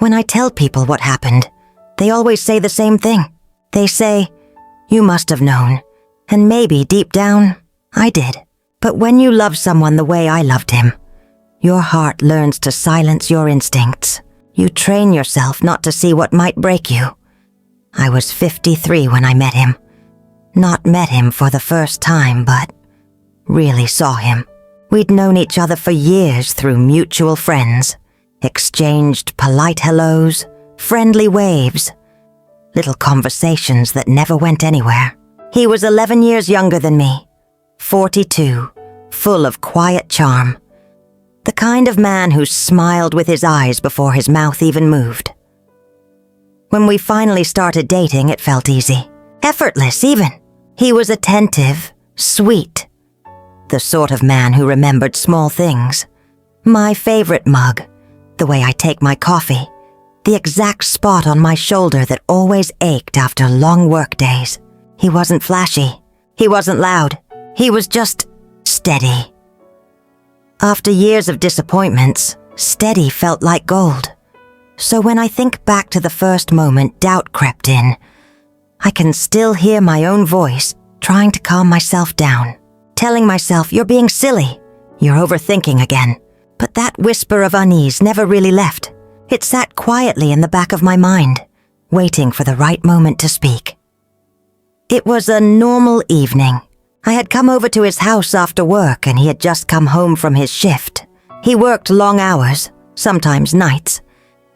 When I tell people what happened, they always say the same thing. They say, "You must have known." And maybe deep down, I did. But when you love someone the way I loved him, your heart learns to silence your instincts. You train yourself not to see what might break you. I was 53 when I met him. Not met him for the first time, but really saw him. We'd known each other for years through mutual friends, exchanged polite hellos, friendly waves, little conversations that never went anywhere. He was 11 years younger than me, 42, full of quiet charm. The kind of man who smiled with his eyes before his mouth even moved. When we finally started dating, it felt easy. Effortless, even. He was attentive, sweet. The sort of man who remembered small things. My favorite mug, the way I take my coffee, the exact spot on my shoulder that always ached after long work days. He wasn't flashy. He wasn't loud. He was just steady. After years of disappointments, steady felt like gold. So when I think back to the first moment doubt crept in, I can still hear my own voice trying to calm myself down, telling myself, "You're being silly. You're overthinking again." But that whisper of unease never really left. It sat quietly in the back of my mind, waiting for the right moment to speak. It was a normal evening. I had come over to his house after work and he had just come home from his shift. He worked long hours, sometimes nights,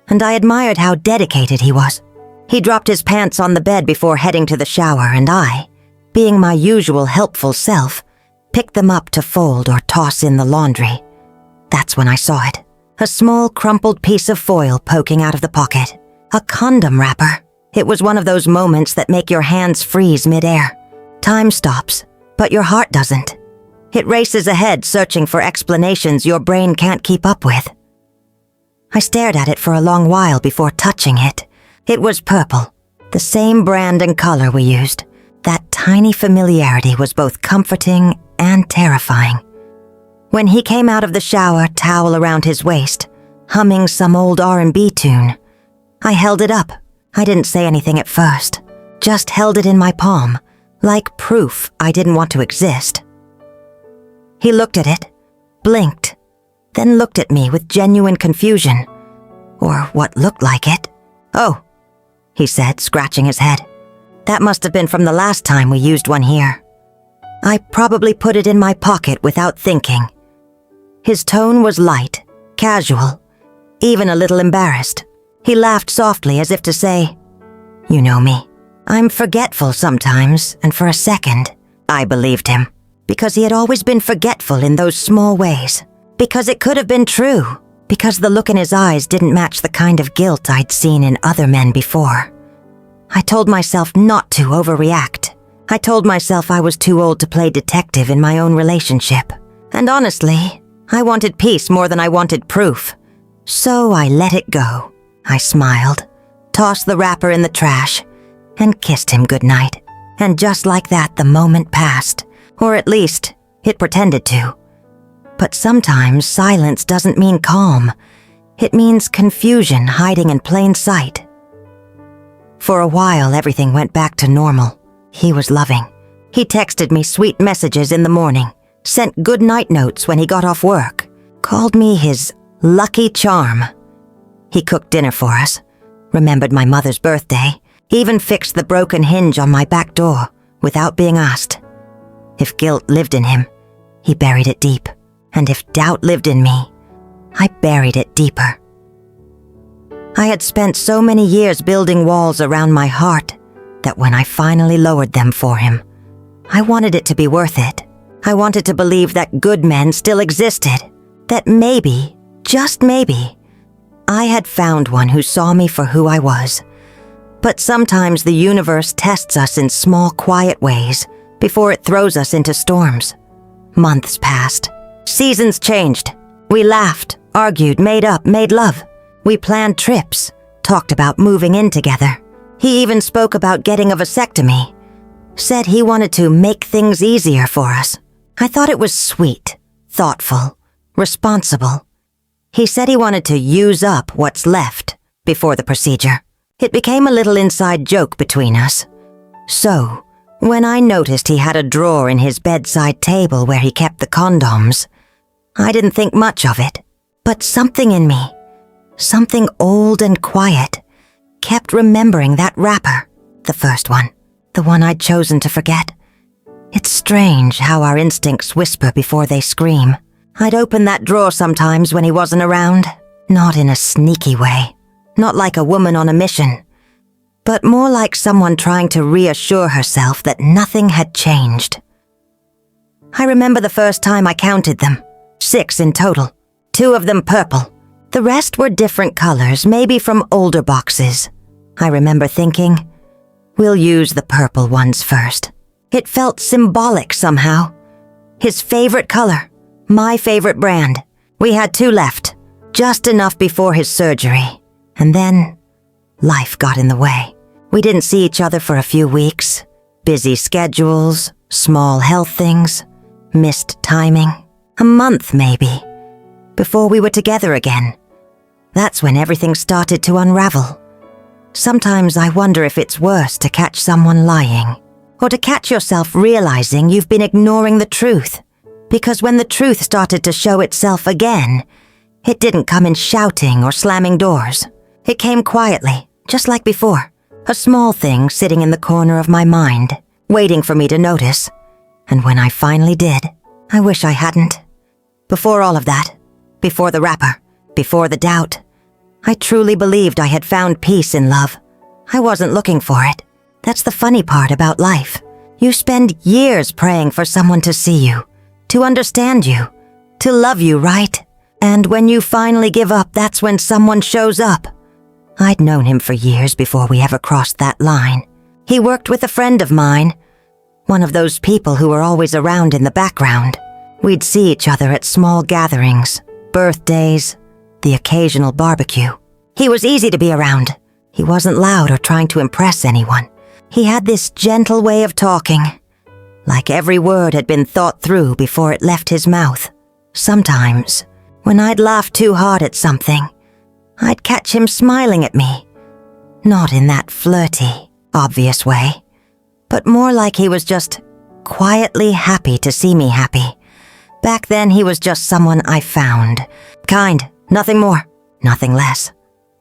and I admired how dedicated he was. He dropped his pants on the bed before heading to the shower, and I, being my usual helpful self, picked them up to fold or toss in the laundry. That's when I saw it. A small crumpled piece of foil poking out of the pocket. A condom wrapper. It was one of those moments that make your hands freeze midair. Time stops, but your heart doesn't. It races ahead, searching for explanations your brain can't keep up with. I stared at it for a long while before touching it. It was purple, the same brand and color we used. That tiny familiarity was both comforting and terrifying. When he came out of the shower, towel around his waist, humming some old R&B tune, I held it up. I didn't say anything at first, just held it in my palm, like proof I didn't want to exist. He looked at it, blinked, then looked at me with genuine confusion, or what looked like it. "Oh," he said, scratching his head. "That must have been from the last time we used one here." I probably put it in my pocket without thinking. His tone was light, casual, even a little embarrassed. He laughed softly as if to say, "You know me. I'm forgetful sometimes," and for a second, I believed him. Because he had always been forgetful in those small ways. Because it could have been true. Because the look in his eyes didn't match the kind of guilt I'd seen in other men before. I told myself not to overreact. I told myself I was too old to play detective in my own relationship. And honestly, I wanted peace more than I wanted proof. So I let it go. I smiled, tossed the wrapper in the trash, and kissed him goodnight. And just like that, the moment passed. Or at least, it pretended to. But sometimes silence doesn't mean calm. It means confusion hiding in plain sight. For a while, everything went back to normal. He was loving. He texted me sweet messages in the morning, sent good night notes when he got off work, called me his lucky charm. He cooked dinner for us, remembered my mother's birthday, even fixed the broken hinge on my back door without being asked. If guilt lived in him, he buried it deep. And if doubt lived in me, I buried it deeper. I had spent so many years building walls around my heart that when I finally lowered them for him, I wanted it to be worth it. I wanted to believe that good men still existed, that maybe, just maybe, I had found one who saw me for who I was. But sometimes the universe tests us in small, quiet ways before it throws us into storms. Months passed. Seasons changed. We laughed, argued, made up, made love. We planned trips, talked about moving in together. He even spoke about getting a vasectomy. Said he wanted to make things easier for us. I thought it was sweet, thoughtful, responsible. He said he wanted to use up what's left, before the procedure. It became a little inside joke between us. So, when I noticed he had a drawer in his bedside table where he kept the condoms, I didn't think much of it. But something in me, something old and quiet, kept remembering that wrapper, the first one, the one I'd chosen to forget. It's strange how our instincts whisper before they scream. I'd open that drawer sometimes when he wasn't around, not in a sneaky way, not like a woman on a mission, but more like someone trying to reassure herself that nothing had changed. I remember the first time I counted them, 6 in total, 2 of them purple. The rest were different colors, maybe from older boxes. I remember thinking, we'll use the purple ones first. It felt symbolic somehow. His favorite color, my favorite brand. We had 2 left, just enough before his surgery. And then, life got in the way. We didn't see each other for a few weeks. Busy schedules, small health things, missed timing. A month, maybe, before we were together again. That's when everything started to unravel. Sometimes I wonder if it's worse to catch someone lying, or to catch yourself realizing you've been ignoring the truth. Because when the truth started to show itself again, it didn't come in shouting or slamming doors. It came quietly, just like before. A small thing sitting in the corner of my mind, waiting for me to notice. And when I finally did, I wish I hadn't. Before all of that, before the wrapper, before the doubt, I truly believed I had found peace in love. I wasn't looking for it. That's the funny part about life. You spend years praying for someone to see you, to understand you, to love you, right? And when you finally give up, that's when someone shows up. I'd known him for years before we ever crossed that line. He worked with a friend of mine, one of those people who were always around in the background. We'd see each other at small gatherings, birthdays, the occasional barbecue. He was easy to be around. He wasn't loud or trying to impress anyone. He had this gentle way of talking, like every word had been thought through before it left his mouth. Sometimes, when I'd laugh too hard at something, I'd catch him smiling at me. Not in that flirty, obvious way, but more like he was just quietly happy to see me happy. Back then, he was just someone I found. Kind, nothing more, nothing less.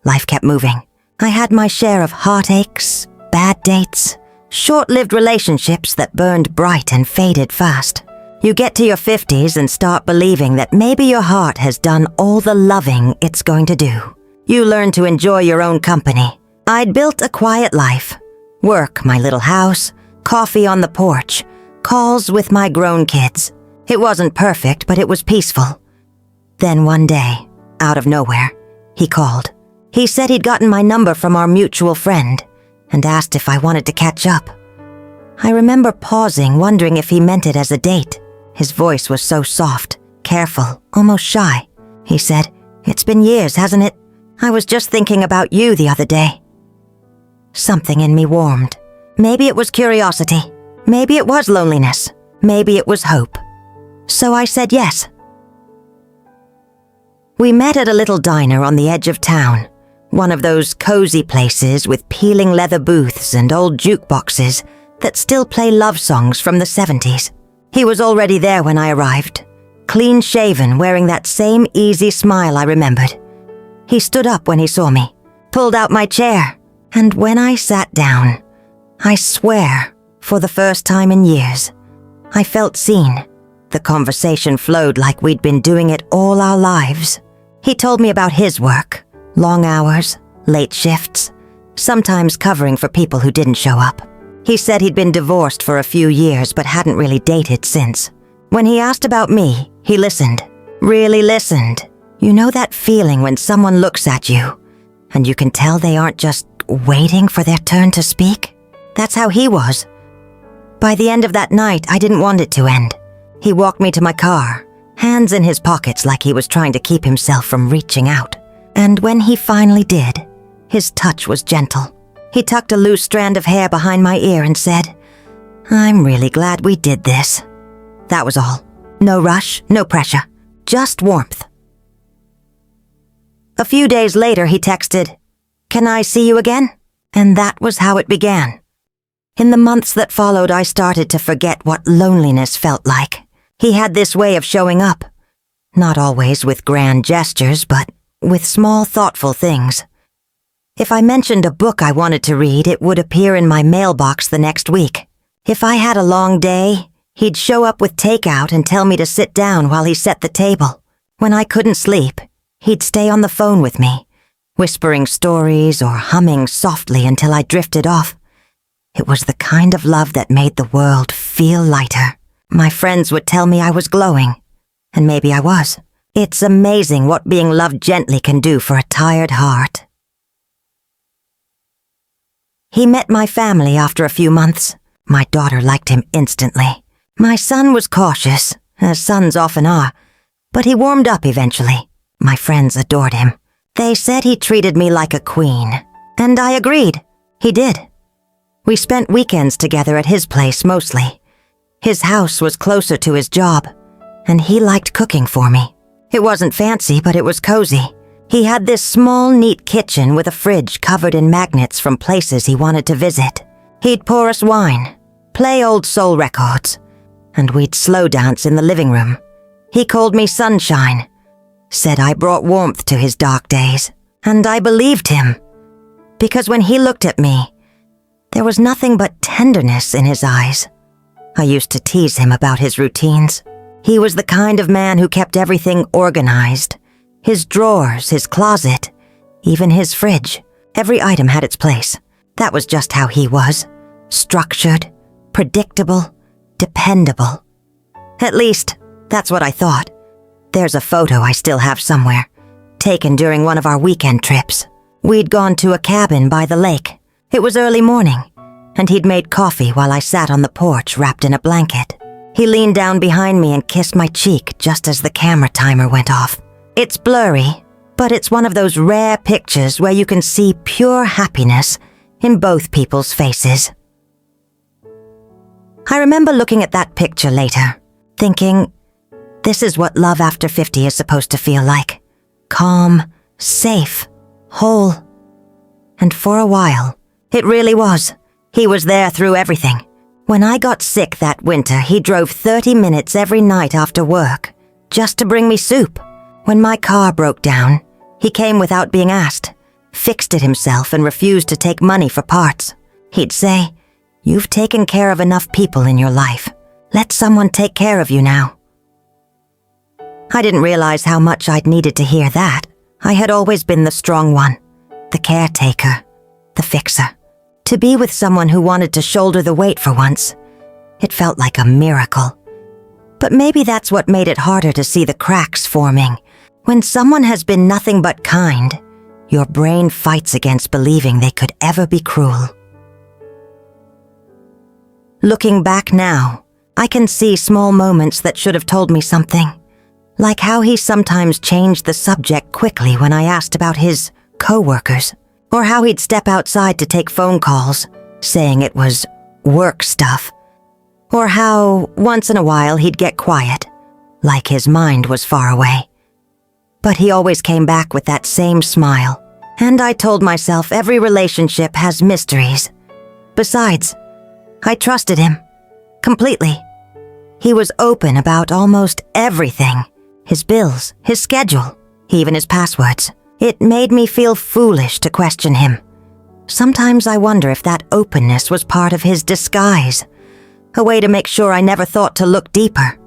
Life kept moving. I had my share of heartaches, bad dates, short-lived relationships that burned bright and faded fast. You get to your 50s and start believing that maybe your heart has done all the loving it's going to do. You learn to enjoy your own company. I'd built a quiet life. Work, my little house, coffee on the porch, calls with my grown kids. It wasn't perfect, but it was peaceful. Then one day, out of nowhere, he called. He said he'd gotten my number from our mutual friend and asked if I wanted to catch up. I remember pausing, wondering if he meant it as a date. His voice was so soft, careful, almost shy. He said, "It's been years, hasn't it? I was just thinking about you the other day." Something in me warmed. Maybe it was curiosity. Maybe it was loneliness. Maybe it was hope. So I said yes. We met at a little diner on the edge of town, one of those cozy places with peeling leather booths and old jukeboxes that still play love songs from the 70s. He was already there when I arrived, clean-shaven, wearing that same easy smile I remembered. He stood up when he saw me, pulled out my chair, and when I sat down, I swear, for the first time in years, I felt seen. The conversation flowed like we'd been doing it all our lives. He told me about his work, long hours, late shifts, sometimes covering for people who didn't show up. He said he'd been divorced for a few years but hadn't really dated since. When he asked about me, he listened, really listened. You know that feeling when someone looks at you and you can tell they aren't just waiting for their turn to speak? That's how he was. By the end of that night, I didn't want it to end. He walked me to my car, hands in his pockets like he was trying to keep himself from reaching out. And when he finally did, his touch was gentle. He tucked a loose strand of hair behind my ear and said, "I'm really glad we did this." That was all. No rush, no pressure, just warmth. A few days later, he texted, "Can I see you again?" And that was how it began. In the months that followed, I started to forget what loneliness felt like. He had this way of showing up. Not always with grand gestures, but with small, thoughtful things. If I mentioned a book I wanted to read, it would appear in my mailbox the next week. If I had a long day, he'd show up with takeout and tell me to sit down while he set the table. When I couldn't sleep, he'd stay on the phone with me, whispering stories or humming softly until I drifted off. It was the kind of love that made the world feel lighter. My friends would tell me I was glowing, and maybe I was. It's amazing what being loved gently can do for a tired heart. He met my family after a few months. My daughter liked him instantly. My son was cautious, as sons often are, but he warmed up eventually. My friends adored him. They said he treated me like a queen, and I agreed. He did. We spent weekends together at his place mostly. His house was closer to his job, and he liked cooking for me. It wasn't fancy, but it was cozy. He had this small, neat kitchen with a fridge covered in magnets from places he wanted to visit. He'd pour us wine, play old soul records, and we'd slow dance in the living room. He called me sunshine, said I brought warmth to his dark days, and I believed him. Because when he looked at me, there was nothing but tenderness in his eyes. I used to tease him about his routines. He was the kind of man who kept everything organized. His drawers, his closet, even his fridge. Every item had its place. That was just how he was. Structured, predictable, dependable. At least, that's what I thought. There's a photo I still have somewhere, taken during one of our weekend trips. We'd gone to a cabin by the lake. It was early morning, and he'd made coffee while I sat on the porch wrapped in a blanket. He leaned down behind me and kissed my cheek just as the camera timer went off. It's blurry, but it's one of those rare pictures where you can see pure happiness in both people's faces. I remember looking at that picture later, thinking, this is what love after 50 is supposed to feel like. Calm, safe, whole. And for a while, it really was. He was there through everything. When I got sick that winter, he drove 30 minutes every night after work, just to bring me soup. When my car broke down, he came without being asked, fixed it himself and refused to take money for parts. He'd say, "You've taken care of enough people in your life. Let someone take care of you now." I didn't realize how much I'd needed to hear that. I had always been the strong one, the caretaker, the fixer. To be with someone who wanted to shoulder the weight for once, it felt like a miracle. But maybe that's what made it harder to see the cracks forming. When someone has been nothing but kind, your brain fights against believing they could ever be cruel. Looking back now, I can see small moments that should have told me something. Like how he sometimes changed the subject quickly when I asked about his co-workers, or how he'd step outside to take phone calls, saying it was work stuff, or how once in a while he'd get quiet, like his mind was far away. But he always came back with that same smile, and I told myself every relationship has mysteries. Besides, I trusted him, completely. He was open about almost everything. His bills, his schedule, even his passwords. It made me feel foolish to question him. Sometimes I wonder if that openness was part of his disguise, a way to make sure I never thought to look deeper.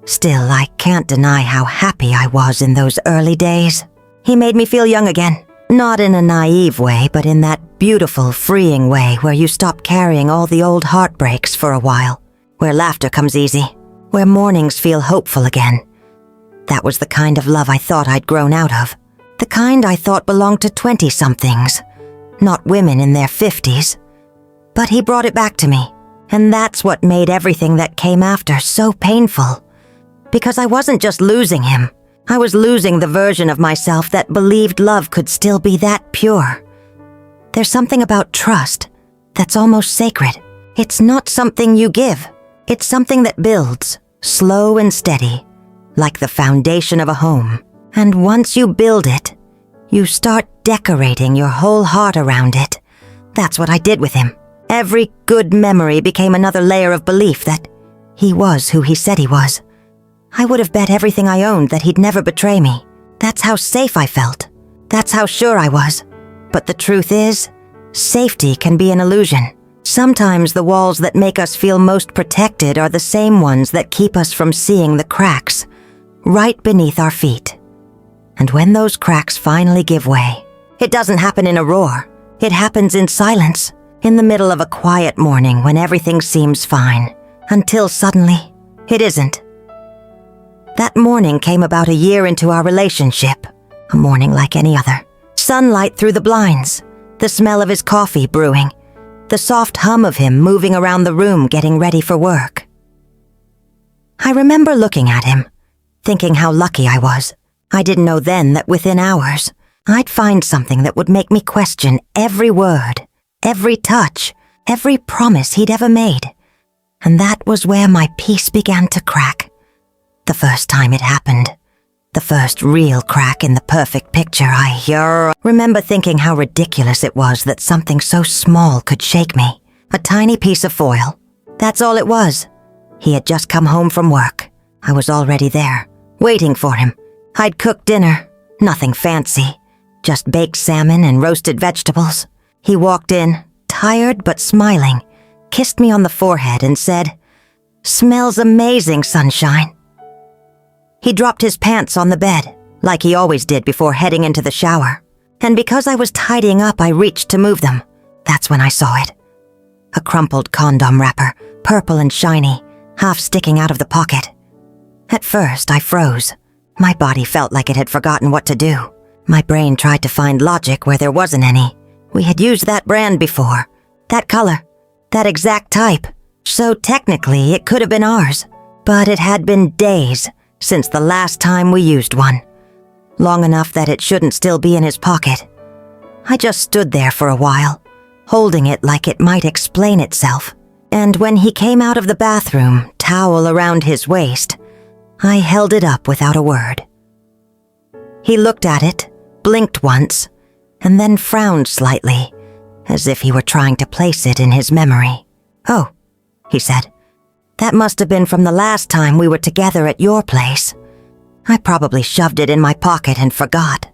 Still, I can't deny how happy I was in those early days. He made me feel young again, not in a naive way, but in that beautiful, freeing way where you stop carrying all the old heartbreaks for a while, where laughter comes easy, where mornings feel hopeful again. That was the kind of love I thought I'd grown out of, the kind I thought belonged to 20-somethings, not women in their 50s. But he brought it back to me, and that's what made everything that came after so painful. Because I wasn't just losing him, I was losing the version of myself that believed love could still be that pure. There's something about trust that's almost sacred. It's not something you give, it's something that builds, slow and steady, like the foundation of a home. And once you build it, You start decorating your whole heart around it. That's what I did with him. Every good memory became another layer of belief that he was who he said he was. I would have bet everything I owned that he'd never betray me. That's how safe I felt. That's how sure I was. But the truth is, safety can be an illusion. Sometimes the walls that make us feel most protected are the same ones that keep us from seeing the cracks right beneath our feet. And when those cracks finally give way, it doesn't happen in a roar. It happens in silence, in the middle of a quiet morning when everything seems fine, until suddenly, it isn't. That morning came about a year into our relationship, a morning like any other. Sunlight through the blinds, the smell of his coffee brewing, the soft hum of him moving around the room getting ready for work. I remember looking at him, thinking how lucky I was. I didn't know then that within hours, I'd find something that would make me question every word, every touch, every promise he'd ever made. And that was where my peace began to crack. The first time it happened. The first real crack in the perfect picture. I remember thinking how ridiculous it was that something so small could shake me. A tiny piece of foil. That's all it was. He had just come home from work. I was already there, waiting for him. I'd cooked dinner. Nothing fancy. Just baked salmon and roasted vegetables. He walked in, tired but smiling, kissed me on the forehead and said, "Smells amazing, sunshine." He dropped his pants on the bed, like he always did before heading into the shower. And because I was tidying up, I reached to move them. That's when I saw it. A crumpled condom wrapper, purple and shiny, half sticking out of the pocket. At first, I froze. My body felt like it had forgotten what to do. My brain tried to find logic where there wasn't any. We had used that brand before. That color. That exact type. So technically, it could have been ours. But it had been days since the last time we used one. Long enough that it shouldn't still be in his pocket. I just stood there for a while, holding it like it might explain itself. And when he came out of the bathroom, towel around his waist, I held it up without a word. He looked at it, blinked once, and then frowned slightly, as if he were trying to place it in his memory. "Oh," he said, "that must have been from the last time we were together at your place. I probably shoved it in my pocket and forgot."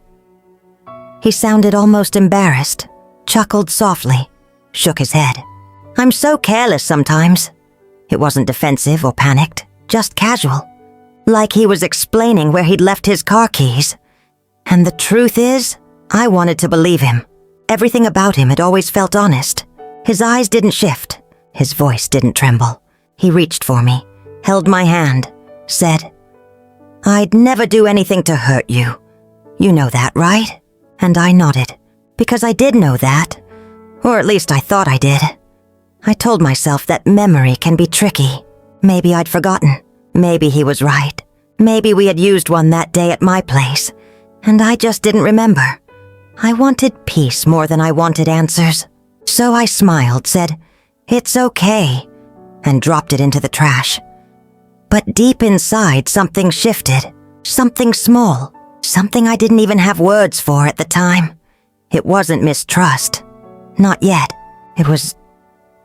He sounded almost embarrassed, chuckled softly, shook his head. "I'm so careless sometimes." It wasn't defensive or panicked, just casual. Like he was explaining where he'd left his car keys. And the truth is, I wanted to believe him. Everything about him had always felt honest. His eyes didn't shift. His voice didn't tremble. He reached for me, held my hand, said, "I'd never do anything to hurt you. You know that, right?" And I nodded, because I did know that. Or at least I thought I did. I told myself that memory can be tricky. Maybe I'd forgotten. Maybe he was right. Maybe we had used one that day at my place, and I just didn't remember. I wanted peace more than I wanted answers. So I smiled, said, "It's okay," and dropped it into the trash. But deep inside, something shifted. Something small. Something I didn't even have words for at the time. It wasn't mistrust. Not yet. It was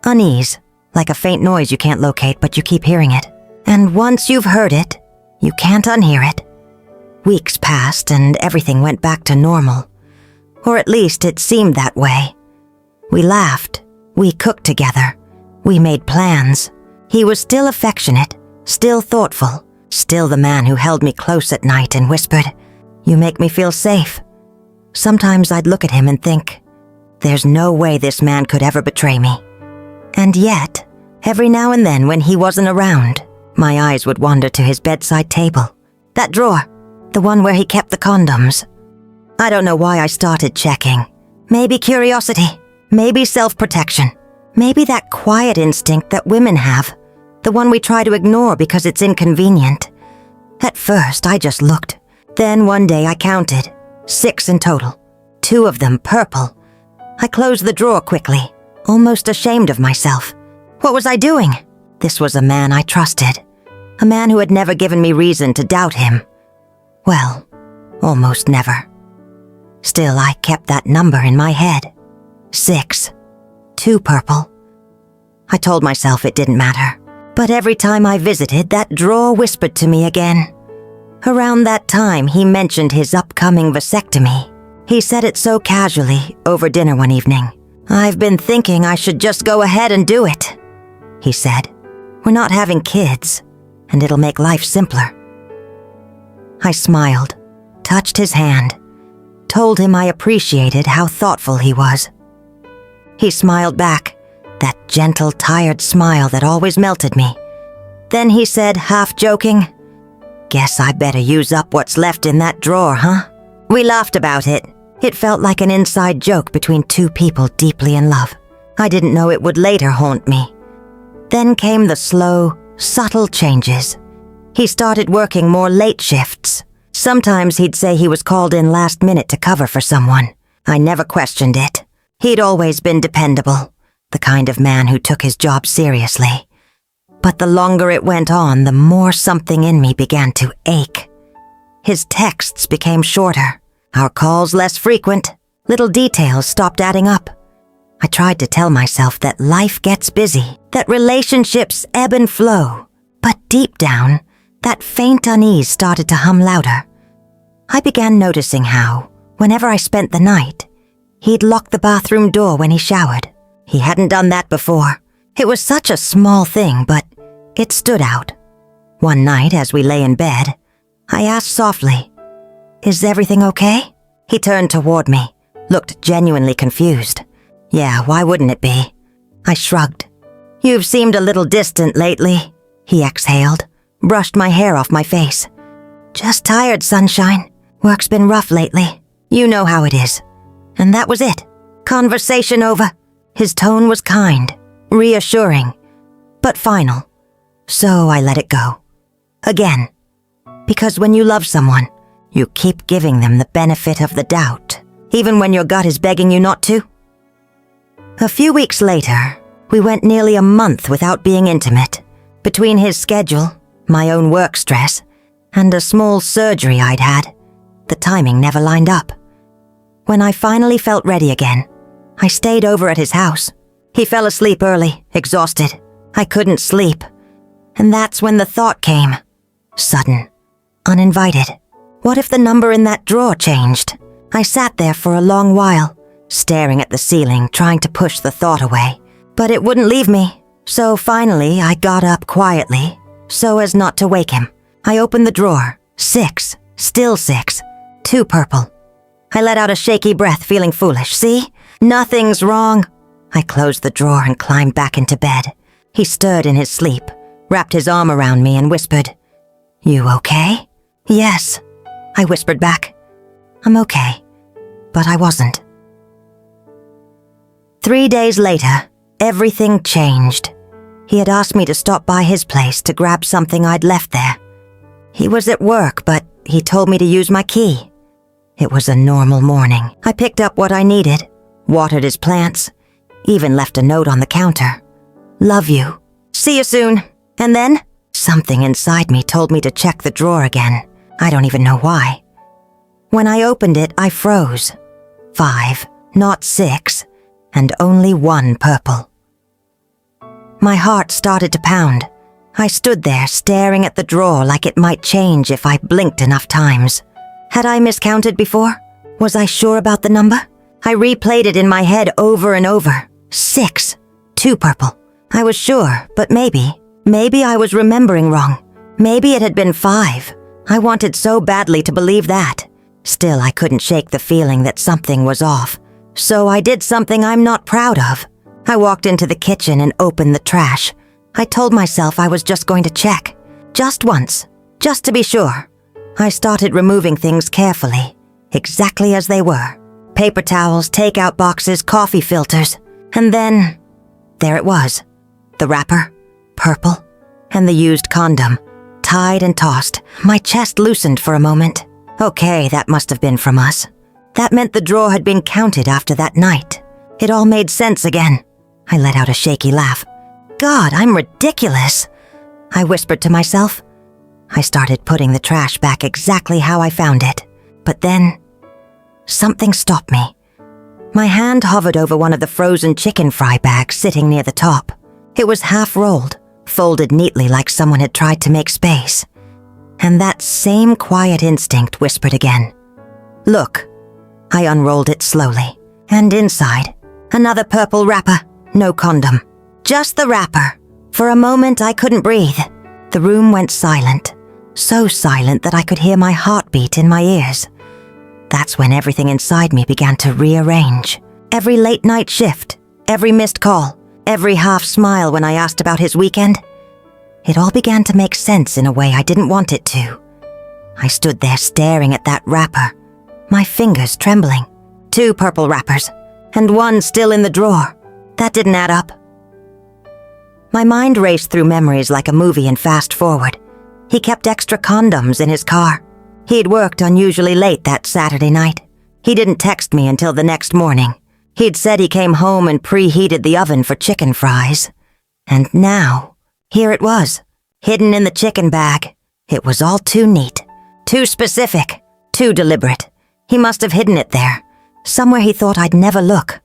unease, like a faint noise you can't locate, but you keep hearing it. And once you've heard it, you can't unhear it. Weeks passed and everything went back to normal. Or at least it seemed that way. We laughed. We cooked together. We made plans. He was still affectionate, still thoughtful, still the man who held me close at night and whispered, "You make me feel safe." Sometimes I'd look at him and think, there's no way this man could ever betray me. And yet, every now and then when he wasn't around, my eyes would wander to his bedside table. That drawer, the one where he kept the condoms. I don't know why I started checking. Maybe curiosity, maybe self-protection, maybe that quiet instinct that women have, the one we try to ignore because it's inconvenient. At first, I just looked. Then one day I counted, 6 in total, 2 of them purple. I closed the drawer quickly, almost ashamed of myself. What was I doing? This was a man I trusted, a man who had never given me reason to doubt him. Well, almost never. Still, I kept that number in my head. 6. 2 purple. I told myself it didn't matter. But every time I visited, that drawer whispered to me again. Around that time, he mentioned his upcoming vasectomy. He said it so casually over dinner one evening. "I've been thinking I should just go ahead and do it," he said. "We're not having kids, and it'll make life simpler." I smiled, touched his hand, told him I appreciated how thoughtful he was. He smiled back, that gentle, tired smile that always melted me. Then he said, half joking, "Guess I better use up what's left in that drawer, huh?" We laughed about it. It felt like an inside joke between two people deeply in love. I didn't know it would later haunt me. Then came the slow, subtle changes. He started working more late shifts. Sometimes he'd say he was called in last minute to cover for someone. I never questioned it. He'd always been dependable, the kind of man who took his job seriously. But the longer it went on, the more something in me began to ache. His texts became shorter, our calls less frequent, little details stopped adding up. I tried to tell myself that life gets busy, that relationships ebb and flow, but deep down, that faint unease started to hum louder. I began noticing how, whenever I spent the night, he'd lock the bathroom door when he showered. He hadn't done that before. It was such a small thing, but it stood out. One night, as we lay in bed, I asked softly, "Is everything okay?" He turned toward me, looked genuinely confused. "Yeah, why wouldn't it be?" I shrugged. "You've seemed a little distant lately," he exhaled, brushed my hair off my face. "Just tired, sunshine. Work's been rough lately. You know how it is." And that was it. Conversation over. His tone was kind, reassuring, but final. So I let it go. Again. Because when you love someone, you keep giving them the benefit of the doubt, even when your gut is begging you not to. A few weeks later, we went nearly a month without being intimate. Between his schedule, my own work stress, and a small surgery I'd had, the timing never lined up. When I finally felt ready again, I stayed over at his house. He fell asleep early, exhausted. I couldn't sleep. And that's when the thought came. Sudden. Uninvited. What if the number in that drawer changed? I sat there for a long while, staring at the ceiling, trying to push the thought away. But it wouldn't leave me. So finally, I got up quietly, so as not to wake him. I opened the drawer. 6. Still 6. 2 purple. I let out a shaky breath, feeling foolish. "See? Nothing's wrong." I closed the drawer and climbed back into bed. He stirred in his sleep, wrapped his arm around me and whispered, "You okay?" "Yes," I whispered back. "I'm okay." But I wasn't. 3 days later, everything changed. He had asked me to stop by his place to grab something I'd left there. He was at work, but he told me to use my key. It was a normal morning. I picked up what I needed, watered his plants, even left a note on the counter. "Love you. See you soon." And then, something inside me told me to check the drawer again. I don't even know why. When I opened it, I froze. 5, not 6, and only 1 purple. My heart started to pound. I stood there staring at the drawer like it might change if I blinked enough times. Had I miscounted before? Was I sure about the number? I replayed it in my head over and over. 6. 2 purple. I was sure, but maybe I was remembering wrong. Maybe it had been 5. I wanted so badly to believe that. Still, I couldn't shake the feeling that something was off. So I did something I'm not proud of. I walked into the kitchen and opened the trash. I told myself I was just going to check. Just once. Just to be sure. I started removing things carefully, exactly as they were. Paper towels, takeout boxes, coffee filters. And then, there it was. The wrapper, purple, and the used condom, tied and tossed. My chest loosened for a moment. Okay, that must have been from us. That meant the drawer had been counted after that night. It all made sense again. I let out a shaky laugh. God, I'm ridiculous, I whispered to myself. I started putting the trash back exactly how I found it. But then, something stopped me. My hand hovered over one of the frozen chicken fry bags sitting near the top. It was half rolled, folded neatly like someone had tried to make space. And that same quiet instinct whispered again. Look. I unrolled it slowly. And inside, another purple wrapper, no condom. Just the wrapper. For a moment I couldn't breathe. The room went silent. So silent that I could hear my heartbeat in my ears. That's when everything inside me began to rearrange. Every late night shift, every missed call, every half smile when I asked about his weekend. It all began to make sense in a way I didn't want it to. I stood there staring at that wrapper, my fingers trembling. 2 purple wrappers, and 1 still in the drawer. That didn't add up. My mind raced through memories like a movie and fast forward. He kept extra condoms in his car. He'd worked unusually late that Saturday night. He didn't text me until the next morning. He'd said he came home and preheated the oven for chicken fries. And now, here it was, hidden in the chicken bag. It was all too neat, too specific, too deliberate. He must have hidden it there, somewhere he thought I'd never look.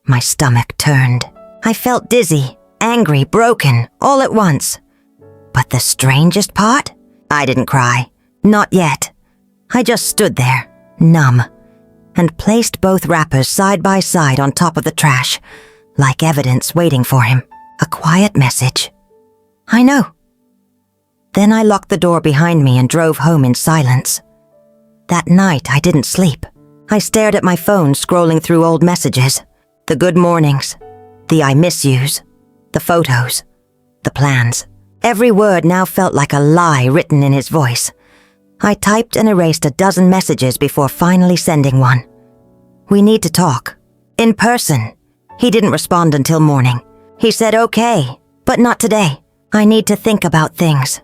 My stomach turned. I felt dizzy, angry, broken, all at once. But the strangest part? I didn't cry. Not yet. I just stood there, numb, and placed both wrappers side by side on top of the trash, like evidence waiting for him. A quiet message. I know. Then I locked the door behind me and drove home in silence. That night I didn't sleep. I stared at my phone, scrolling through old messages. The good mornings, the I miss yous, the photos, the plans. Every word now felt like a lie written in his voice. I typed and erased a dozen messages before finally sending one. We need to talk. In person. He didn't respond until morning. He said okay, but not today. I need to think about things.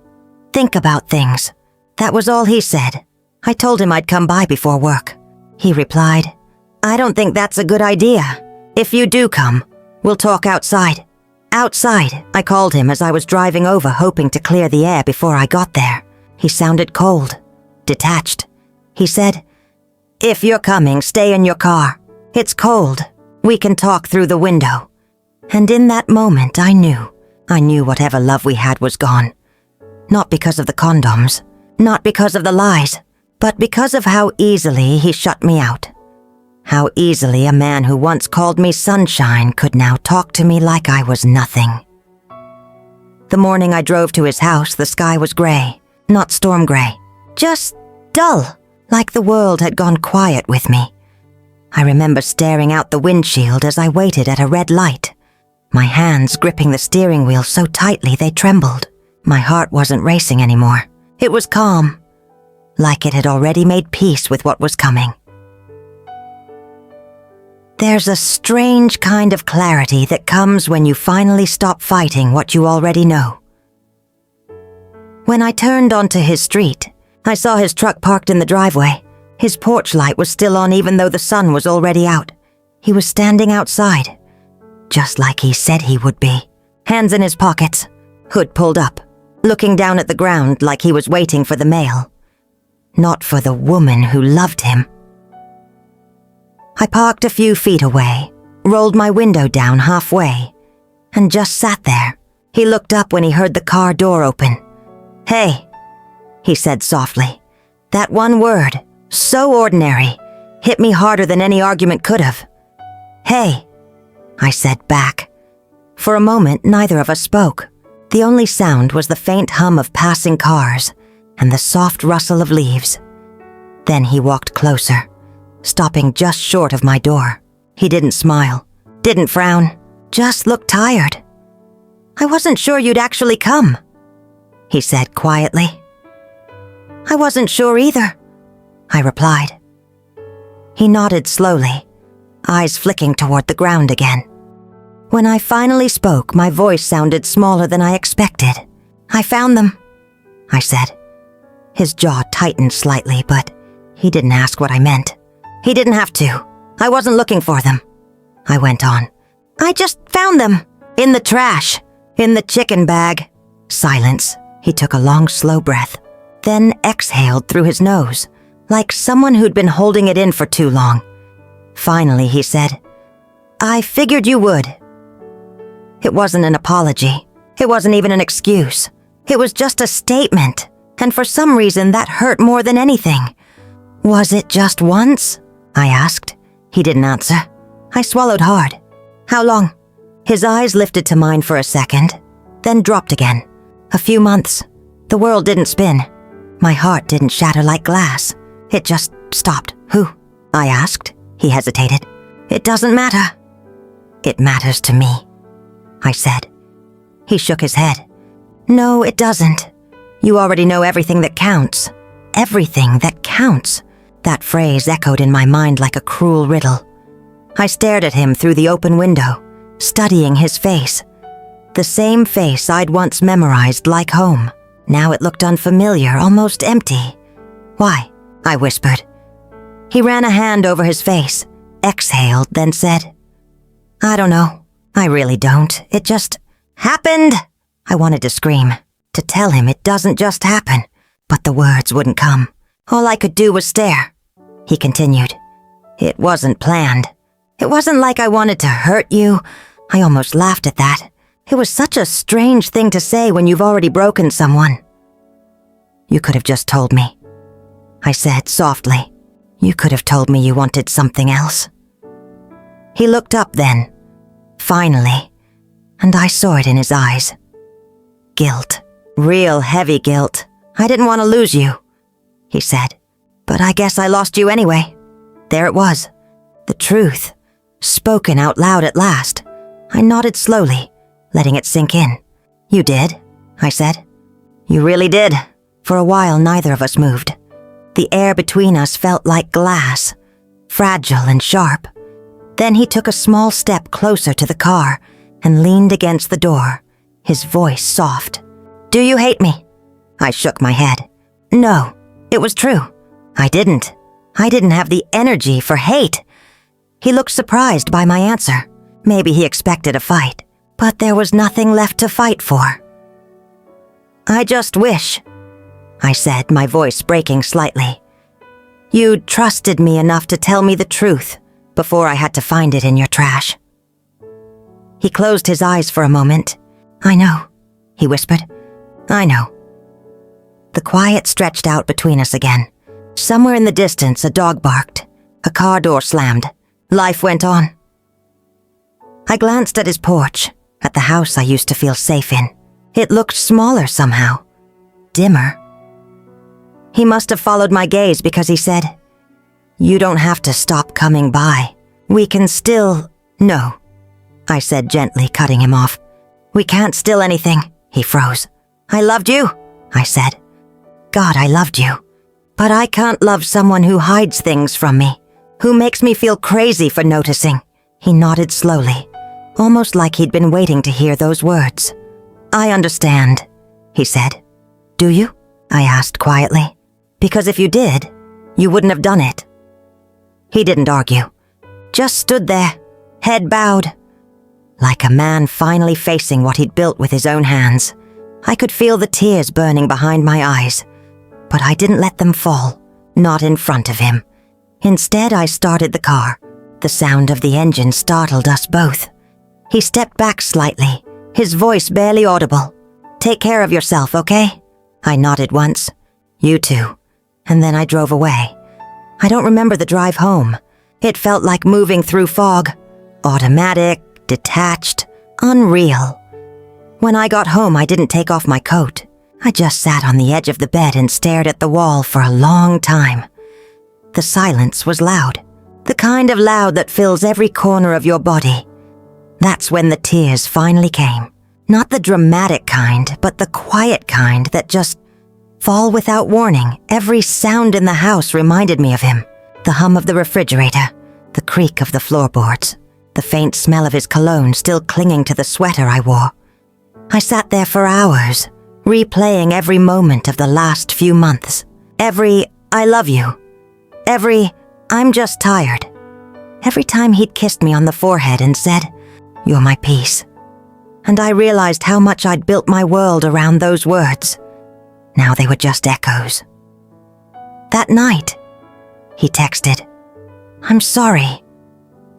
Think about things. That was all he said. I told him I'd come by before work. He replied, I don't think that's a good idea. If you do come, we'll talk outside. Outside, I called him as I was driving over, hoping to clear the air before I got there. He sounded cold, detached. He said, if you're coming, stay in your car. It's cold. We can talk through the window. And in that moment, I knew whatever love we had was gone. Not because of the condoms, not because of the lies, but because of how easily he shut me out. How easily a man who once called me sunshine could now talk to me like I was nothing. The morning I drove to his house, the sky was gray, not storm gray, just dull, like the world had gone quiet with me. I remember staring out the windshield as I waited at a red light, my hands gripping the steering wheel so tightly they trembled. My heart wasn't racing anymore. It was calm, like it had already made peace with what was coming. There's a strange kind of clarity that comes when you finally stop fighting what you already know. When I turned onto his street, I saw his truck parked in the driveway. His porch light was still on even though the sun was already out. He was standing outside, just like he said he would be. Hands in his pockets, hood pulled up, looking down at the ground like he was waiting for the mail. Not for the woman who loved him. I parked a few feet away, rolled my window down halfway, and just sat there. He looked up when he heard the car door open. Hey, he said softly. That one word, so ordinary, hit me harder than any argument could have. Hey, I said back. For a moment, neither of us spoke. The only sound was the faint hum of passing cars and the soft rustle of leaves. Then he walked closer, stopping just short of my door. He didn't smile, didn't frown, just looked tired. I wasn't sure you'd actually come, he said quietly. I wasn't sure either, I replied. He nodded slowly, eyes flicking toward the ground again. When I finally spoke, my voice sounded smaller than I expected. I found them, I said. His jaw tightened slightly, but he didn't ask what I meant. He didn't have to. I wasn't looking for them. I went on. I just found them. In the trash. In the chicken bag. Silence. He took a long, slow breath, then exhaled through his nose, like someone who'd been holding it in for too long. Finally, he said, "I figured you would." It wasn't an apology. It wasn't even an excuse. It was just a statement, and for some reason that hurt more than anything. "Was it just once?" I asked. He didn't answer. I swallowed hard. "How long?" His eyes lifted to mine for a second, then dropped again. "A few months. The world didn't spin. My heart didn't shatter like glass. It just stopped." "Who?" I asked. He hesitated. "It doesn't matter." "It matters to me," I said. He shook his head. "No, it doesn't. You already know everything that counts. Everything that counts." That phrase echoed in my mind like a cruel riddle. I stared at him through the open window, studying his face. The same face I'd once memorized like home. Now it looked unfamiliar, almost empty. "Why?" I whispered. He ran a hand over his face, exhaled, then said, "I don't know. I really don't. It just happened." I wanted to scream, to tell him it doesn't just happen, but the words wouldn't come. All I could do was stare. He continued, "It wasn't planned. It wasn't like I wanted to hurt you." I almost laughed at that. It was such a strange thing to say when you've already broken someone. "You could have just told me," I said softly. "You could have told me you wanted something else." He looked up then, finally, and I saw it in his eyes. Guilt. Real heavy guilt. "I didn't want to lose you," he said. "But I guess I lost you anyway." There it was. The truth. Spoken out loud at last. I nodded slowly, letting it sink in. "You did," I said. "You really did." For a while, neither of us moved. The air between us felt like glass, fragile and sharp. Then he took a small step closer to the car and leaned against the door, his voice soft. "Do you hate me?" I shook my head. No, it was true. I didn't. I didn't have the energy for hate. He looked surprised by my answer. Maybe he expected a fight, but there was nothing left to fight for. "I just wish," I said, my voice breaking slightly, "you'd trusted me enough to tell me the truth before I had to find it in your trash." He closed his eyes for a moment. "I know," he whispered. "I know." The quiet stretched out between us again. Somewhere in the distance, a dog barked. A car door slammed. Life went on. I glanced at his porch, at the house I used to feel safe in. It looked smaller somehow. Dimmer. He must have followed my gaze because he said, "You don't have to stop coming by. We can still—" "No," I said gently, cutting him off. "We can't still anything." He froze. "I loved you," I said. "God, I loved you. But I can't love someone who hides things from me, who makes me feel crazy for noticing." He nodded slowly, almost like he'd been waiting to hear those words. "I understand," he said. "Do you?" I asked quietly. "Because if you did, you wouldn't have done it." He didn't argue, just stood there, head bowed, like a man finally facing what he'd built with his own hands. I could feel the tears burning behind my eyes, but I didn't let them fall, not in front of him. Instead, I started the car. The sound of the engine startled us both. He stepped back slightly, his voice barely audible. "Take care of yourself, okay?" I nodded once. "You too." And then I drove away. I don't remember the drive home. It felt like moving through fog. Automatic, detached, unreal. When I got home, I didn't take off my coat. I just sat on the edge of the bed and stared at the wall for a long time. The silence was loud. The kind of loud that fills every corner of your body. That's when the tears finally came. Not the dramatic kind, but the quiet kind that just fall without warning. Every sound in the house reminded me of him. The hum of the refrigerator, the creak of the floorboards, the faint smell of his cologne still clinging to the sweater I wore. I sat there for hours, replaying every moment of the last few months. Every "I love you." Every "I'm just tired." Every time he'd kissed me on the forehead and said, "You're my peace." And I realized how much I'd built my world around those words. Now they were just echoes. That night, he texted. I'm sorry.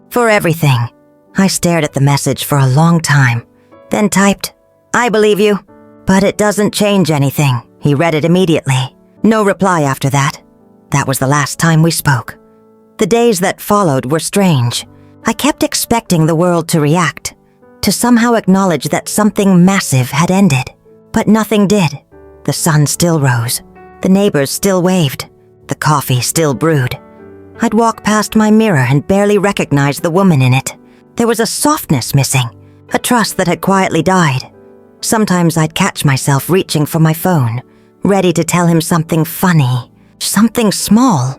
For everything. I stared at the message for a long time, then typed, I believe you. But it doesn't change anything. He read it immediately. No reply after that. That was the last time we spoke. The days that followed were strange. I kept expecting the world to react, to somehow acknowledge that something massive had ended. But nothing did. The sun still rose. The neighbors still waved. The coffee still brewed. I'd walk past my mirror and barely recognize the woman in it. There was a softness missing, a trust that had quietly died. Sometimes I'd catch myself reaching for my phone, ready to tell him something funny, something small,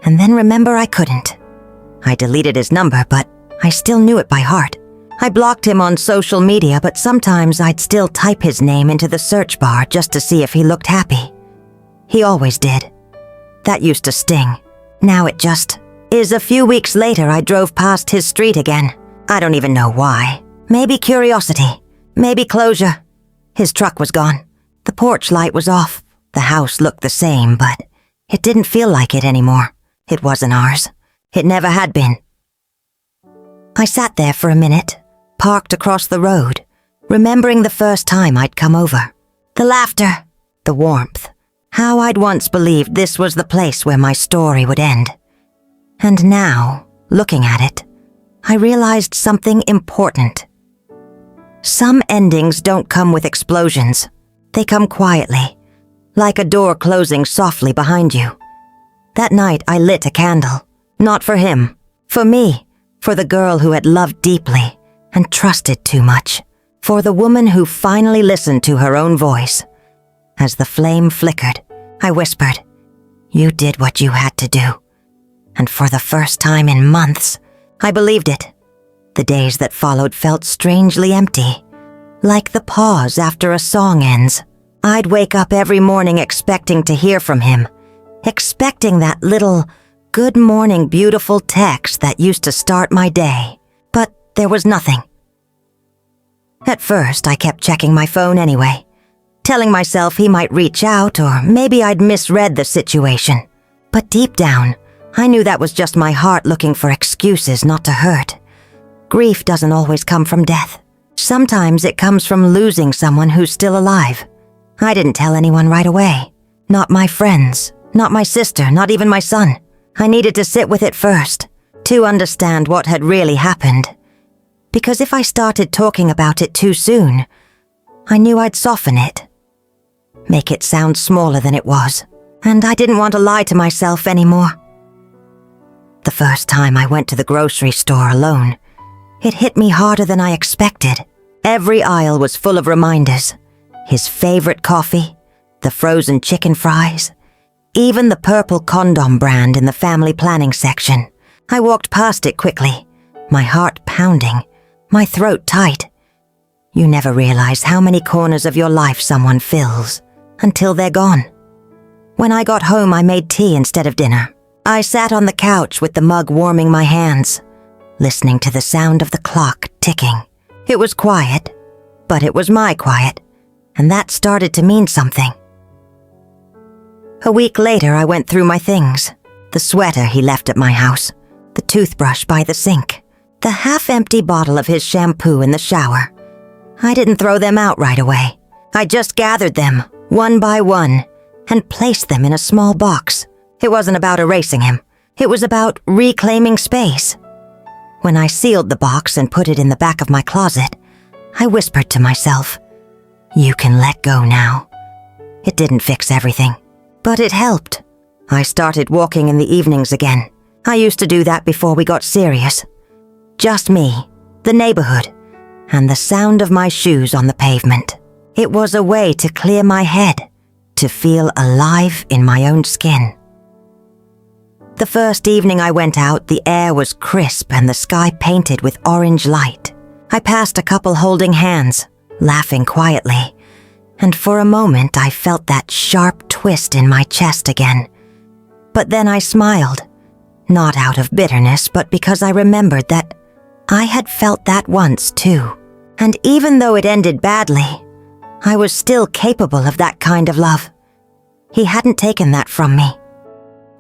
and then remember I couldn't. I deleted his number, but I still knew it by heart. I blocked him on social media, but sometimes I'd still type his name into the search bar just to see if he looked happy. He always did. That used to sting. Now it just is. A few weeks later, I drove past his street again. I don't even know why. Maybe curiosity. Maybe closure. His truck was gone. The porch light was off. The house looked the same, but it didn't feel like it anymore. It wasn't ours. It never had been. I sat there for a minute, parked across the road, remembering the first time I'd come over. The laughter, the warmth, how I'd once believed this was the place where my story would end. And now, looking at it, I realized something important. Some endings don't come with explosions. They come quietly, like a door closing softly behind you. That night I lit a candle, not for him, for me, for the girl who had loved deeply and trusted too much, for the woman who finally listened to her own voice. As the flame flickered, I whispered, "You did what you had to do." And for the first time in months, I believed it. The days that followed felt strangely empty, like the pause after a song ends. I'd wake up every morning expecting to hear from him, expecting that little "Good morning, beautiful" text that used to start my day. But there was nothing. At first, I kept checking my phone anyway, telling myself he might reach out or maybe I'd misread the situation. But deep down, I knew that was just my heart looking for excuses not to hurt. Grief doesn't always come from death. Sometimes it comes from losing someone who's still alive. I didn't tell anyone right away. Not my friends, not my sister, not even my son. I needed to sit with it first, to understand what had really happened. Because if I started talking about it too soon, I knew I'd soften it, make it sound smaller than it was, and I didn't want to lie to myself anymore. The first time I went to the grocery store alone, it hit me harder than I expected. Every aisle was full of reminders. His favorite coffee, the frozen chicken fries, even the purple condom brand in the family planning section. I walked past it quickly, my heart pounding, my throat tight. You never realize how many corners of your life someone fills until they're gone. When I got home, I made tea instead of dinner. I sat on the couch with the mug warming my hands, listening to the sound of the clock ticking. It was quiet, but it was my quiet, and that started to mean something. A week later, I went through my things. The sweater he left at my house, the toothbrush by the sink, the half-empty bottle of his shampoo in the shower. I didn't throw them out right away. I just gathered them, one by one, and placed them in a small box. It wasn't about erasing him. It was about reclaiming space. When I sealed the box and put it in the back of my closet, I whispered to myself, "You can let go now." It didn't fix everything, but it helped. I started walking in the evenings again. I used to do that before we got serious. Just me, the neighborhood, and the sound of my shoes on the pavement. It was a way to clear my head, to feel alive in my own skin. The first evening I went out, the air was crisp and the sky painted with orange light. I passed a couple holding hands, laughing quietly, and for a moment I felt that sharp twist in my chest again. But then I smiled, not out of bitterness, but because I remembered that I had felt that once too. And even though it ended badly, I was still capable of that kind of love. He hadn't taken that from me.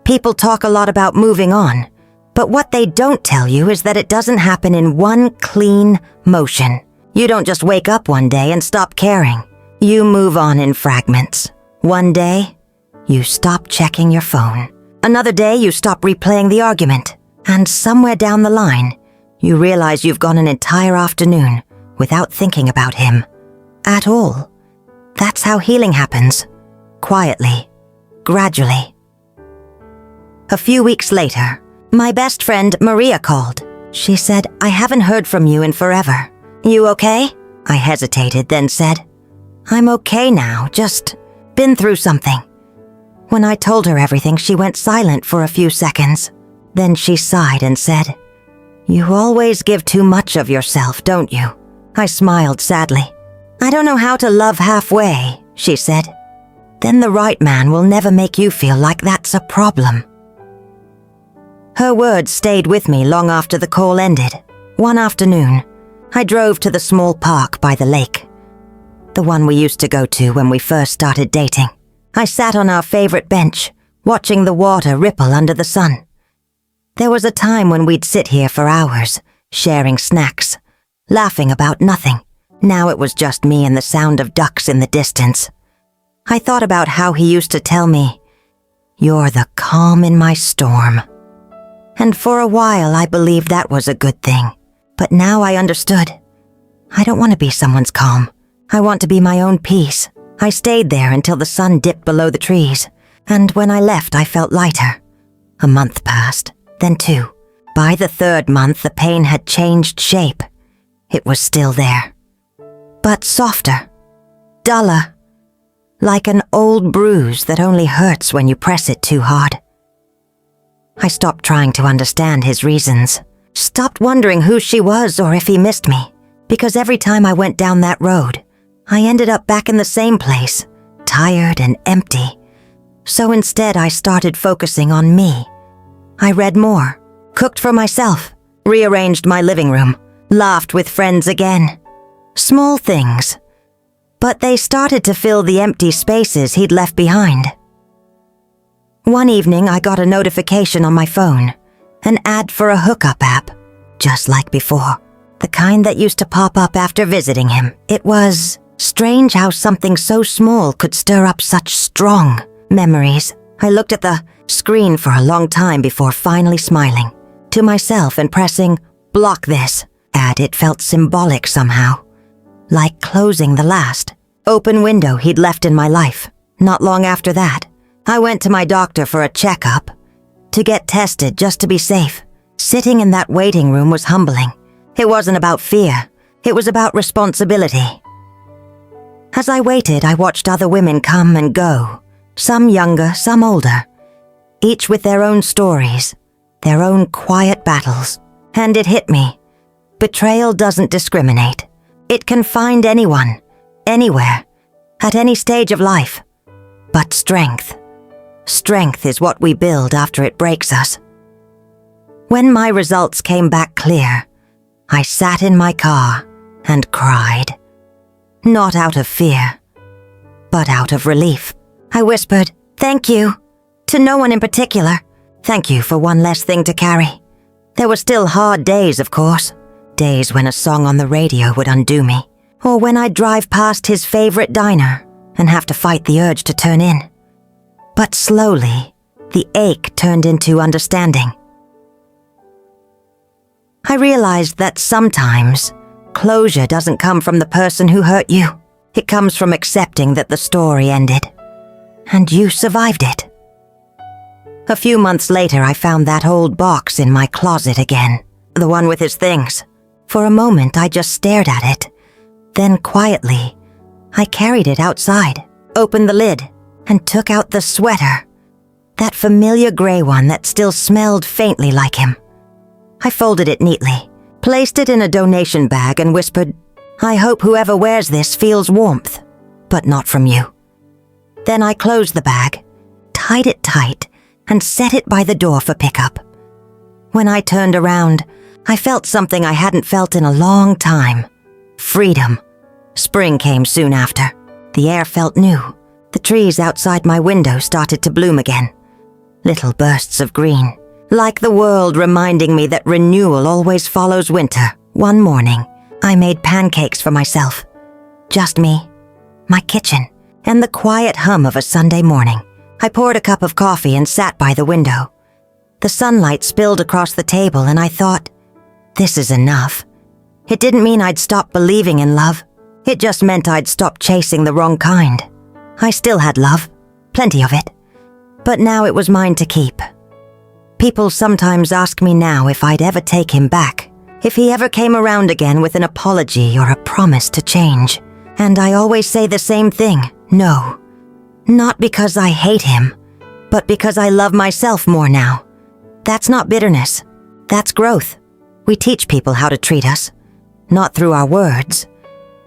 People talk a lot about moving on, but what they don't tell you is that it doesn't happen in one clean motion. You don't just wake up one day and stop caring. You move on in fragments. One day, you stop checking your phone. Another day, you stop replaying the argument. And somewhere down the line, you realize you've gone an entire afternoon without thinking about him at all. That's how healing happens. Quietly. Gradually. A few weeks later, my best friend Maria called. She said, "I haven't heard from you in forever. You okay?" I hesitated, then said, "I'm okay now, just been through something." When I told her everything, she went silent for a few seconds. Then she sighed and said, "You always give too much of yourself, don't you?" I smiled sadly. "I don't know how to love halfway," she said. "Then the right man will never make you feel like that's a problem." Her words stayed with me long after the call ended. One afternoon, I drove to the small park by the lake, the one we used to go to when we first started dating. I sat on our favorite bench, watching the water ripple under the sun. There was a time when we'd sit here for hours, sharing snacks, laughing about nothing. Now it was just me and the sound of ducks in the distance. I thought about how he used to tell me, "You're the calm in my storm." And for a while I believed that was a good thing. But now I understood. I don't want to be someone's calm. I want to be my own peace. I stayed there until the sun dipped below the trees, and when I left I felt lighter. A month passed, then 2. By the 3rd month the pain had changed shape. It was still there, but softer, duller, like an old bruise that only hurts when you press it too hard. I stopped trying to understand his reasons, stopped wondering who she was or if he missed me, because every time I went down that road, I ended up back in the same place, tired and empty. So instead I started focusing on me. I read more, cooked for myself, rearranged my living room, laughed with friends again. Small things, but they started to fill the empty spaces he'd left behind. One evening I got a notification on my phone, an ad for a hookup app, just like before, the kind that used to pop up after visiting him. It was strange how something so small could stir up such strong memories. I looked at the screen for a long time before finally smiling to myself and pressing "block this" ad. It felt symbolic somehow, like closing the last open window he'd left in my life. Not long after that, I went to my doctor for a checkup, to get tested just to be safe. Sitting in that waiting room was humbling. It wasn't about fear, it was about responsibility. As I waited, I watched other women come and go, some younger, some older, each with their own stories, their own quiet battles. And it hit me. Betrayal doesn't discriminate. It can find anyone, anywhere, at any stage of life. But strength is what we build after it breaks us. When my results came back clear, I sat in my car and cried. Not out of fear, but out of relief. I whispered, "Thank you," to no one in particular. Thank you for one less thing to carry. There were still hard days, of course. Days when a song on the radio would undo me, or when I'd drive past his favorite diner and have to fight the urge to turn in. But slowly, the ache turned into understanding. I realized that sometimes closure doesn't come from the person who hurt you. It comes from accepting that the story ended, and you survived it. A few months later, I found that old box in my closet again, the one with his things. For a moment, I just stared at it. Then quietly, I carried it outside, opened the lid, and took out the sweater, that familiar gray one that still smelled faintly like him. I folded it neatly, placed it in a donation bag and whispered, "I hope whoever wears this feels warmth, but not from you." Then I closed the bag, tied it tight, and set it by the door for pickup. When I turned around, I felt something I hadn't felt in a long time. Freedom. Spring came soon after. The air felt new. The trees outside my window started to bloom again. little bursts of green, like the world reminding me that renewal always follows winter. One morning, I made pancakes for myself. Just me, my kitchen, and the quiet hum of a Sunday morning. I poured a cup of coffee and sat by the window. The sunlight spilled across the table and I thought, this is enough. It didn't mean I'd stop believing in love. It just meant I'd stop chasing the wrong kind. I still had love, plenty of it, but now it was mine to keep. People sometimes ask me now if I'd ever take him back, if he ever came around again with an apology or a promise to change. And I always say the same thing, no. Not because I hate him, but because I love myself more now. That's not bitterness, that's growth. We teach people how to treat us, not through our words,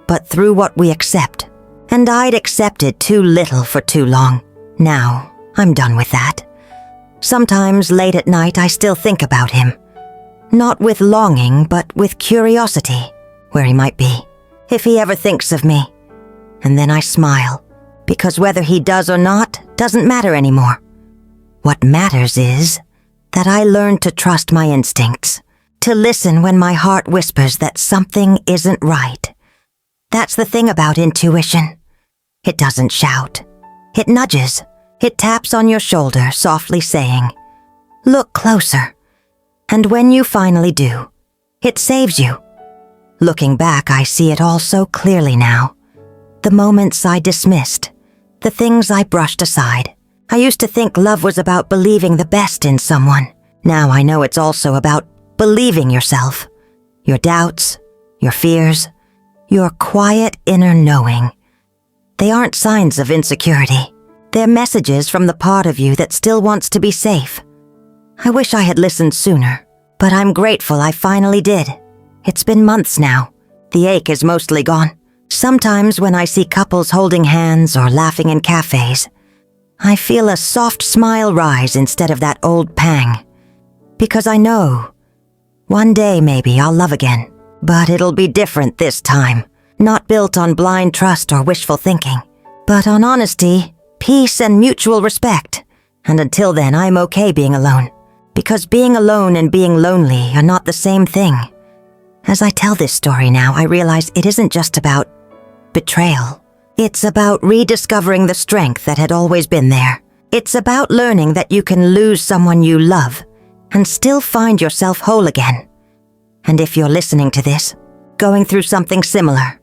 but through what we accept. And I'd accepted too little for too long. Now, I'm done with that. Sometimes late at night I still think about him. Not with longing, but with curiosity, where he might be, if he ever thinks of me. And then I smile, because whether he does or not doesn't matter anymore. What matters is that I learned to trust my instincts, to listen when my heart whispers that something isn't right. That's the thing about intuition. It doesn't shout. It nudges. It taps on your shoulder, softly saying, "Look closer." And when you finally do, it saves you. Looking back, I see it all so clearly now. The moments I dismissed, the things I brushed aside. I used to think love was about believing the best in someone. Now I know it's also about believing yourself, your doubts, your fears, your quiet inner knowing. They aren't signs of insecurity. They're messages from the part of you that still wants to be safe. I wish I had listened sooner, but I'm grateful I finally did. It's been months now. The ache is mostly gone. Sometimes when I see couples holding hands or laughing in cafes, I feel a soft smile rise instead of that old pang. Because I know, one day maybe I'll love again, but it'll be different this time. Not built on blind trust or wishful thinking, but on honesty, peace, and mutual respect. And until then, I'm okay being alone. Because being alone and being lonely are not the same thing. As I tell this story now, I realize it isn't just about betrayal. It's about rediscovering the strength that had always been there. It's about learning that you can lose someone you love and still find yourself whole again. And if you're listening to this, going through something similar,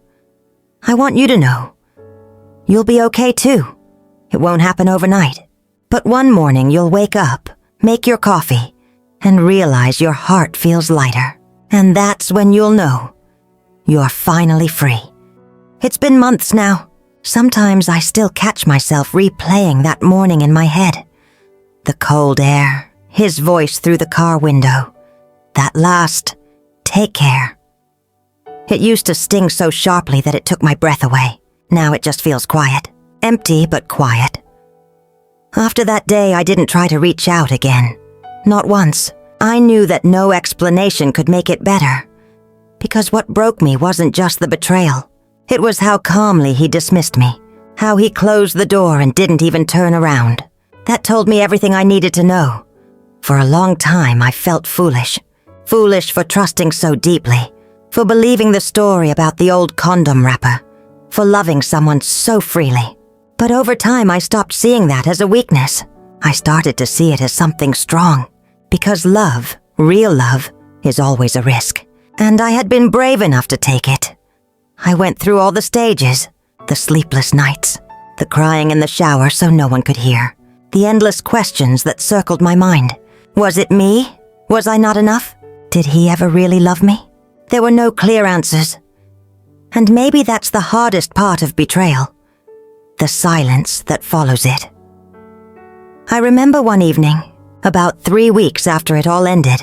I want you to know, you'll be okay too. It won't happen overnight. But one morning you'll wake up, make your coffee, and realize your heart feels lighter. And that's when you'll know you're finally free. It's been months now. Sometimes I still catch myself replaying that morning in my head. The cold air, his voice through the car window. That last, "Take care." It used to sting so sharply that it took my breath away. Now it just feels quiet. Empty, but quiet. After that day, I didn't try to reach out again. Not once. I knew that no explanation could make it better. Because what broke me wasn't just the betrayal. It was how calmly he dismissed me. How he closed the door and didn't even turn around. That told me everything I needed to know. For a long time, I felt foolish. Foolish for trusting so deeply. For believing the story about the old condom wrapper. For loving someone so freely. But over time, I stopped seeing that as a weakness. I started to see it as something strong. Because love, real love, is always a risk. And I had been brave enough to take it. I went through all the stages. The sleepless nights. The crying in the shower so no one could hear. The endless questions that circled my mind. Was it me? Was I not enough? Did he ever really love me? There were no clear answers. And maybe that's the hardest part of betrayal. The silence that follows it. I remember one evening, about 3 weeks after it all ended,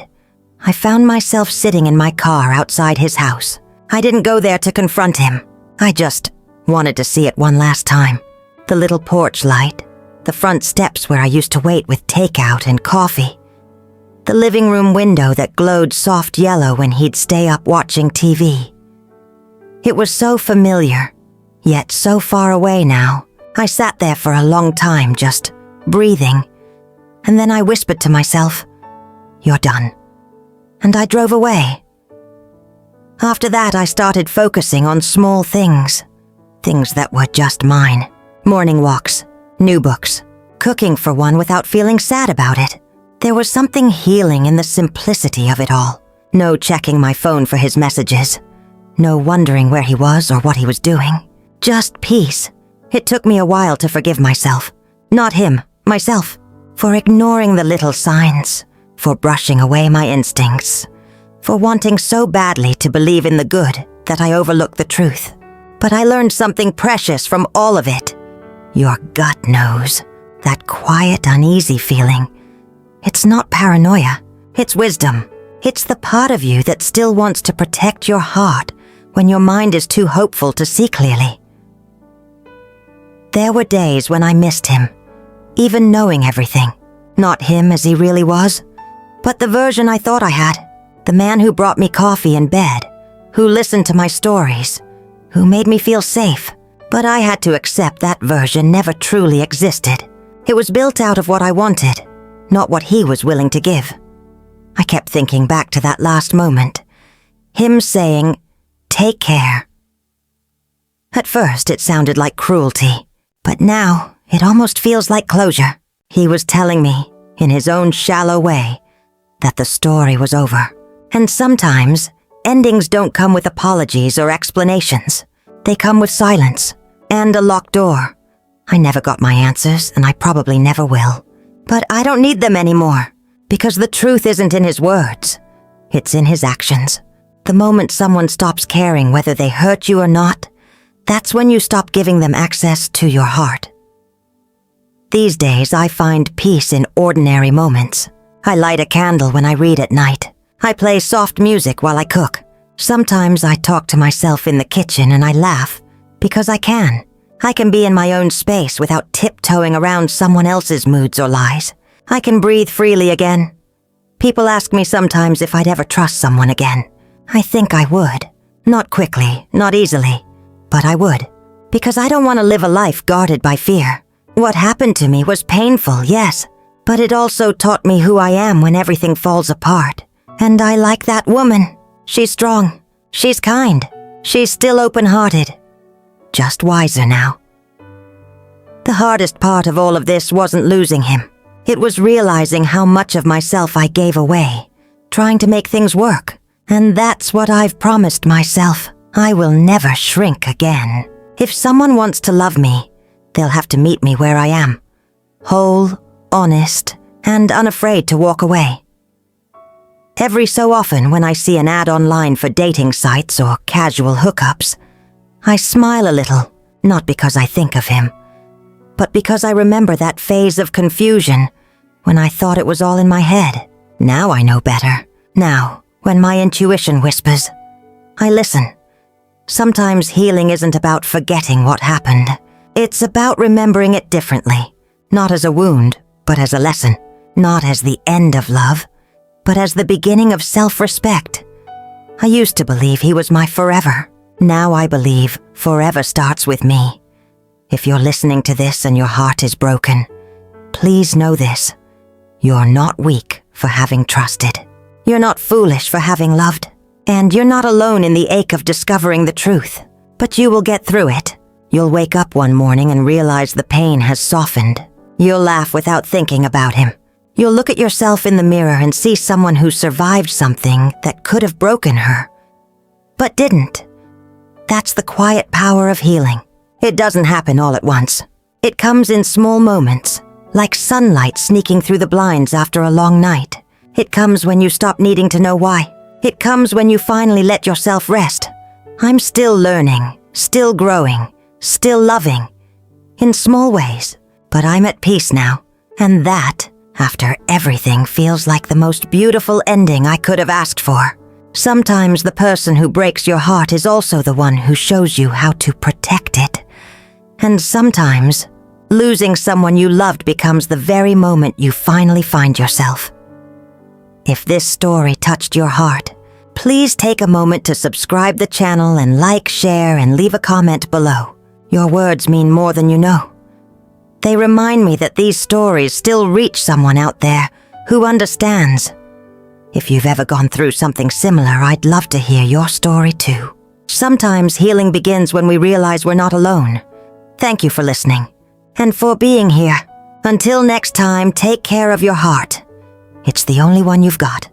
I found myself sitting in my car outside his house. I didn't go there to confront him. I just wanted to see it one last time. The little porch light, the front steps where I used to wait with takeout and coffee, the living room window that glowed soft yellow when he'd stay up watching TV. It was so familiar, yet so far away now. I sat there for a long time, just breathing, and then I whispered to myself, "You're done." And I drove away. After that, I started focusing on small things that were just mine. Morning walks, new books, cooking for one without feeling sad about it. There was something healing in the simplicity of it all. No checking my phone for his messages. No wondering where he was or what he was doing. Just peace. It took me a while to forgive myself. Not him, myself. For ignoring the little signs. For brushing away my instincts. For wanting so badly to believe in the good that I overlooked the truth. But I learned something precious from all of it. Your gut knows. That quiet, uneasy feeling. It's not paranoia. It's wisdom. It's the part of you that still wants to protect your heart when your mind is too hopeful to see clearly. There were days when I missed him, even knowing everything. Not him as he really was, but the version I thought I had. The man who brought me coffee in bed, who listened to my stories, who made me feel safe. But I had to accept that version never truly existed. It was built out of what I wanted, not what he was willing to give. I kept thinking back to that last moment. Him saying, "Take care." At first, it sounded like cruelty, but now it almost feels like closure. He was telling me, in his own shallow way, that the story was over. And sometimes, endings don't come with apologies or explanations. They come with silence and a locked door. I never got my answers, and I probably never will. But I don't need them anymore, because the truth isn't in his words. It's in his actions. The moment someone stops caring whether they hurt you or not, that's when you stop giving them access to your heart. These days, I find peace in ordinary moments. I light a candle when I read at night. I play soft music while I cook. Sometimes I talk to myself in the kitchen and I laugh, because I can. I can be in my own space without tiptoeing around someone else's moods or lies. I can breathe freely again. People ask me sometimes if I'd ever trust someone again. I think I would. Not quickly, not easily, but I would. Because I don't want to live a life guarded by fear. What happened to me was painful, yes, but it also taught me who I am when everything falls apart. And I like that woman. She's strong. She's kind. She's still open-hearted. Just wiser now. The hardest part of all of this wasn't losing him. It was realizing how much of myself I gave away, trying to make things work. And that's what I've promised myself. I will never shrink again. If someone wants to love me, they'll have to meet me where I am. Whole, honest, and unafraid to walk away. Every so often when I see an ad online for dating sites or casual hookups, I smile a little, not because I think of him, but because I remember that phase of confusion when I thought it was all in my head. Now I know better. Now, when my intuition whispers, I listen. Sometimes healing isn't about forgetting what happened. It's about remembering it differently, not as a wound, but as a lesson, not as the end of love, but as the beginning of self-respect. I used to believe he was my forever. Now I believe forever starts with me. If you're listening to this and your heart is broken, please know this. You're not weak for having trusted. You're not foolish for having loved. And you're not alone in the ache of discovering the truth. But you will get through it. You'll wake up one morning and realize the pain has softened. You'll laugh without thinking about him. You'll look at yourself in the mirror and see someone who survived something that could have broken her, but didn't. That's the quiet power of healing. It doesn't happen all at once. It comes in small moments, like sunlight sneaking through the blinds after a long night. It comes when you stop needing to know why. It comes when you finally let yourself rest. I'm still learning, still growing, still loving, in small ways, but I'm at peace now, and that, after everything, feels like the most beautiful ending I could have asked for. Sometimes the person who breaks your heart is also the one who shows you how to protect it. And sometimes, losing someone you loved becomes the very moment you finally find yourself. If this story touched your heart, please take a moment to subscribe the channel and like, share, and leave a comment below. Your words mean more than you know. They remind me that these stories still reach someone out there who understands. If you've ever gone through something similar, I'd love to hear your story too. Sometimes healing begins when we realize we're not alone. Thank you for listening and for being here. Until next time, take care of your heart. It's the only one you've got.